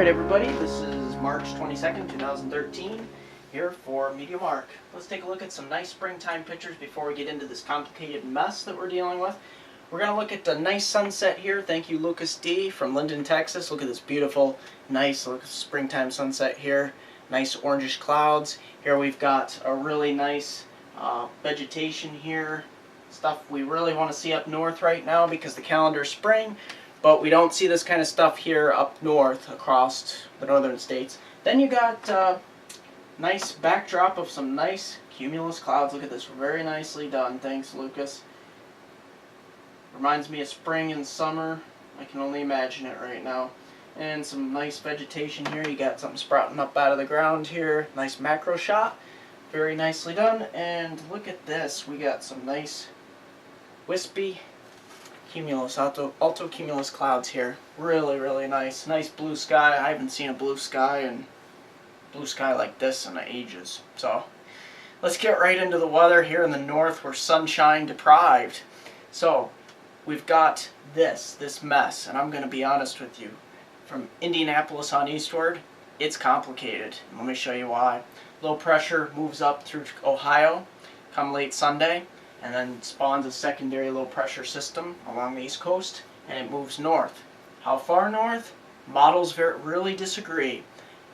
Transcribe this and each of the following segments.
Alright everybody, this is March 22nd, 2013, here for MeteoMark. Let's take a look at some nice springtime pictures before we get into this complicated mess that we're dealing with. We're going to look at the nice sunset here. Thank you, Lucas D. from Linden, Texas. Look at this beautiful, nice springtime sunset here. Nice orangish clouds. Here we've got a really nice vegetation here. Stuff we really want to see up north right now because the calendar's spring. But we don't see this kind of stuff here up north across the northern states. Then you got nice backdrop of some nice cumulus clouds. Look at this, very nicely done. Thanks, Lucas. Reminds me of spring and summer. I can only imagine it right now. And some nice vegetation here. You got something sprouting up out of the ground here. Nice macro shot. Very nicely done. And look at this. We got some nice wispy cumulus, alto cumulus clouds here. Really, really nice. Nice blue sky. I haven't seen a blue sky like this in ages. So let's get right into the weather here in the north. We're sunshine deprived. So we've got this mess, and I'm going to be honest with you. From Indianapolis on eastward, it's complicated. Let me show you why. Low pressure moves up through Ohio come late Sunday, and then spawns a secondary low pressure system along the east coast, and it moves north. How far north? Models really disagree,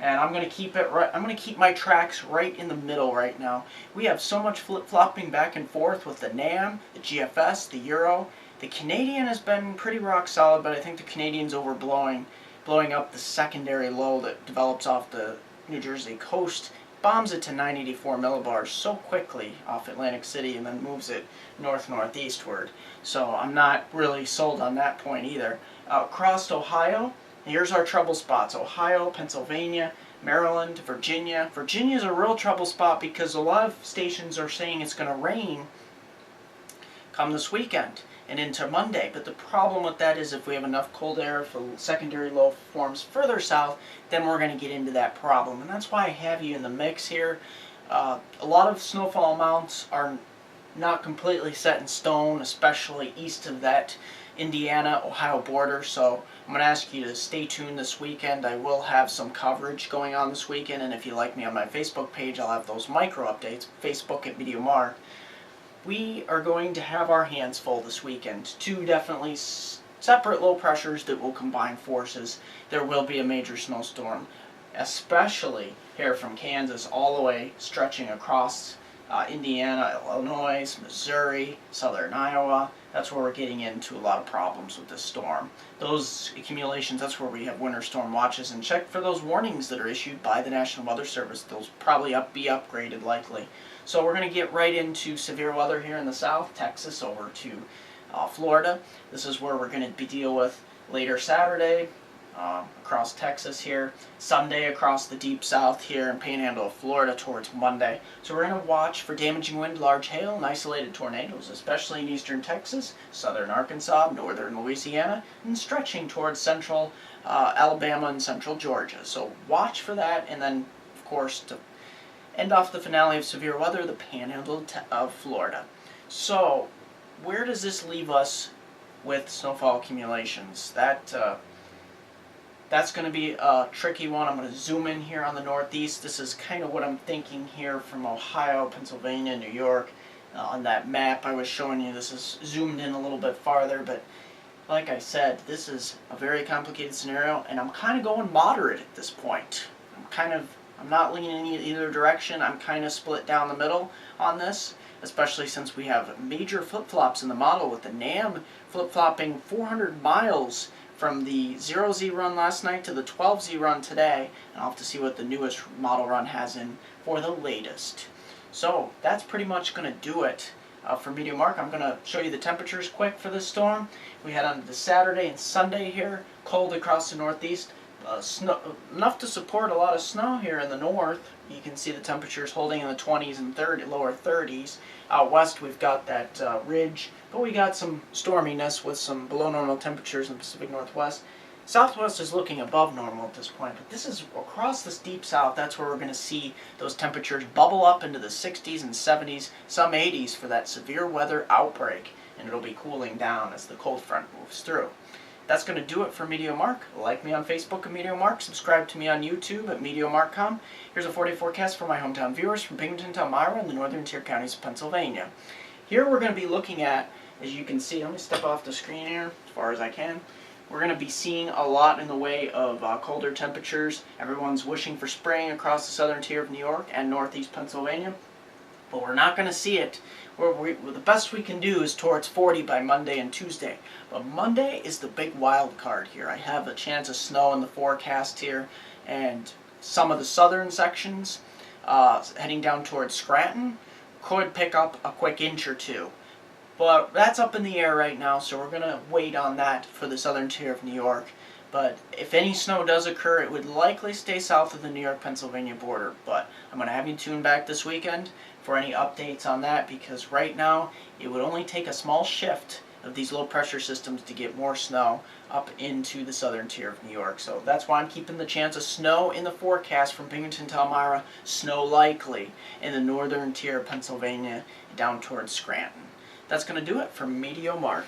and I'm going to keep it right. I'm going to keep my tracks right in the middle right now. We have so much flip-flopping back and forth with the NAM, the GFS, the Euro. The Canadian has been pretty rock solid, but I think the Canadian's blowing up the secondary low that develops off the New Jersey coast. Bombs it to 984 millibars so quickly off Atlantic City and then moves it north-northeastward. So I'm not really sold on that point either. Across Ohio, here's our trouble spots. Ohio, Pennsylvania, Maryland, Virginia. Virginia's a real trouble spot because a lot of stations are saying it's going to rain come this weekend and into Monday. But the problem with that is if we have enough cold air for secondary low forms further south, then we're going to get into that problem. And that's why I have you in the mix here. A lot of snowfall amounts are not completely set in stone, especially east of that Indiana-Ohio border. So I'm going to ask you to stay tuned this weekend. I will have some coverage going on this weekend, and if you like me on my Facebook page, I'll have those micro updates. Facebook at MeteoMark. We are going to have our hands full this weekend. Two definitely separate low pressures that will combine forces. There will be a major snowstorm, especially here from Kansas all the way stretching across Indiana, Illinois, Missouri, southern Iowa. That's where we're getting into a lot of problems with this storm. Those accumulations, that's where we have winter storm watches, and check for those warnings that are issued by the National Weather Service. Those probably be upgraded likely. So we're going to get right into severe weather here in the south, Texas over to Florida. This is where we're going to deal with later Saturday across Texas here, Sunday across the deep south here in Panhandle of Florida towards Monday. So we're going to watch for damaging wind, large hail, and isolated tornadoes, especially in eastern Texas, southern Arkansas, northern Louisiana, and stretching towards central Alabama and central Georgia. So watch for that, and then, of course, to end off the finale of severe weather, the Panhandle of Florida. So where does this leave us with snowfall accumulations? That's going to be a tricky one. I'm going to zoom in here on the northeast. This is kind of what I'm thinking here from Ohio, Pennsylvania, New York. On that map I was showing you, this is zoomed in a little bit farther, but like I said, this is a very complicated scenario, and I'm kind of going moderate at this point. I'm not leaning in either direction. I'm kind of split down the middle on this, especially since we have major flip-flops in the model with the NAM flip-flopping 400 miles from the 0Z run last night to the 12Z run today, and I'll have to see what the newest model run has in for the latest. So that's pretty much going to do it for MeteoMark. I'm going to show you the temperatures quick for this storm. We head on to Saturday and Sunday here, cold across the northeast. Enough to support a lot of snow here in the north. You can see the temperatures holding in the 20s and lower 30s. Out west we've got that ridge, but we got some storminess with some below normal temperatures in the Pacific Northwest. Southwest is looking above normal at this point, but this is across this deep south. That's where we're going to see those temperatures bubble up into the 60s and 70s, some 80s for that severe weather outbreak, and it'll be cooling down as the cold front moves through. that's going to do it for MeteoMark. Like me on Facebook at MeteoMark. Subscribe to me on YouTube at MeteoMark.com. Here's a 4-day forecast for my hometown viewers from Binghamton to Elmira and the northern tier counties of Pennsylvania. Here we're going to be looking at, as you can see, let me step off the screen here as far as I can. We're going to be seeing a lot in the way of colder temperatures. Everyone's wishing for spring across the southern tier of New York and northeast Pennsylvania. But we're not going to see it. The best we can do is towards 40 by Monday and Tuesday. But Monday is the big wild card here. I have a chance of snow in the forecast here, and some of the southern sections heading down towards Scranton could pick up a quick inch or two. But that's up in the air right now, so we're going to wait on that for the southern tier of New York. But if any snow does occur, it would likely stay south of the New York-Pennsylvania border. But I'm going to have you tune back this weekend for any updates on that, because right now it would only take a small shift of these low pressure systems to get more snow up into the southern tier of New York. So that's why I'm keeping the chance of snow in the forecast from Binghamton to Elmira, snow likely in the northern tier of Pennsylvania down towards Scranton. That's going to do it for MeteoMark.